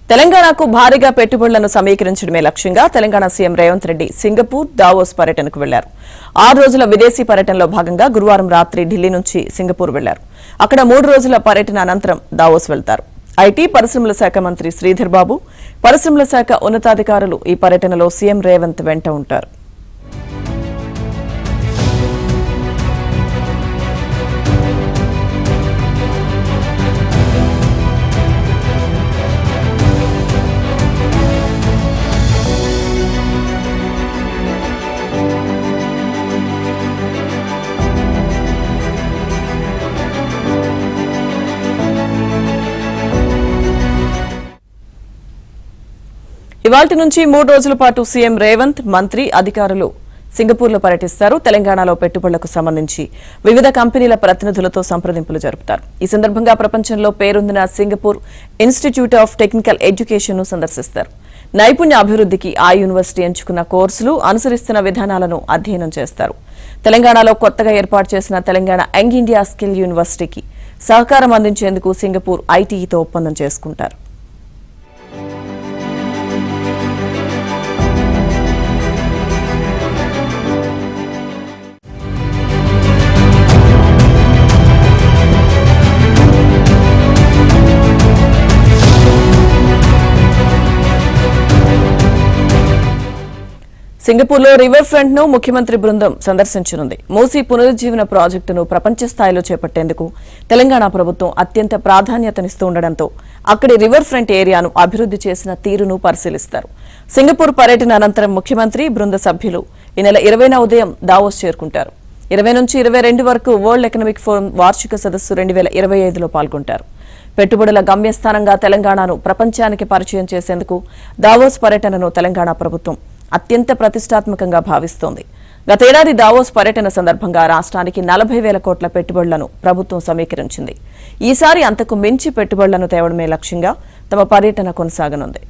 తెలంగాణకు భారీగా పెట్టుబడులను సమీకరించడమే లక్ష్యంగా Telangana CM Revanth Reddy Singapore Davos పర్యటనకు వెళ్లారు. 6 రోజుల విదేశీ పర్యటనలో భాగంగా గురువారం రాత్రి ఢిల్లీ నుంచి సింగపూర్ వెళ్లారు. అక్కడ 3 రోజుల పర్యటన అనంతరం దావోస్ వెళ్తారు. ఐటీ పరిశ్రమల శాఖ మంత్రి శ్రీధర్ బాబు, పరిశ్రమల శాఖ ఉన్నతాధికారులు ఈ పర్యటనలో సీఎం రేవంత్ వెంట ఉంటారు. ఇవాల్టి నుంచి 3 రోజుల పాటు సీఎం రేవంత్, మంత్రి, అధికారులు సింగపూర్లో పర్యటిస్తారు. తెలంగాణలో పెట్టుబడులకు సంబంధించి వివిధ కంపెనీల ప్రతినిధులతో సంప్రదింపులు జరుపుతారు. ఈ సందర్భంగా ప్రపంచంలో పేరొందిన Singapore institute of technical education ను సందర్శిస్తారు. నైపుణ్య అభివృద్ధికి ఆ యూనివర్సిటీ ఎంచుకున్న కోర్సులు, అనుసరిస్తున్న విధానాలను అధ్యయనం చేస్తారు. తెలంగాణలో కొత్తగా ఏర్పాటు చేసిన తెలంగాణ యంగ్ ఇండియా స్కిల్ యూనివర్సిటీకి సహకారం అందించేందుకు సింగపూర్ ఐటీఈతో ఒప్పందం చేసుకుంటారు. సింగపూర్లో రివర్ ఫ్రంట్ ను ముఖ్యమంత్రి బృందం సందర్శించనుంది. మూసీ పునరుజ్జీవన ప్రాజెక్టును ప్రపంచ స్థాయిలో చేపట్టేందుకు తెలంగాణ ప్రభుత్వం అత్యంత ప్రాధాన్యతనిస్తూ ఉండడంతో అక్కడి రివర్ ఫ్రంట్ ఏరియాను అభివృద్ధి చేసిన తీరును పరిశీలిస్తారు. సింగపూర్ పర్యటన అనంతరం ముఖ్యమంత్రి బృంద సభ్యులు ఈ నెల 20న ఉదయం దావోస్ చేరుకుంటారు. 20 నుంచి 22 వరకు వరల్డ్ ఎకనామిక్ ఫోరం వార్షిక సదస్సు 2025లో పాల్గొంటారు. పెట్టుబడుల గమ్యస్థానంగా తెలంగాణను ప్రపంచానికి పరిచయం చేసేందుకు దావోస్ పర్యటనను తెలంగాణ ప్రభుత్వం అత్యంత ప్రతిష్టాత్మకంగా భావిస్తోంది. గతేడాది దావోస్ పర్యటన సందర్భంగా రాష్ట్రానికి 40,000 కోట్ల పెట్టుబడులను ప్రభుత్వం సమీకరించింది. ఈసారి అంతకు మించి పెట్టుబడులను తేవడమే లక్ష్యంగా తమ పర్యటన కొనసాగనుంది.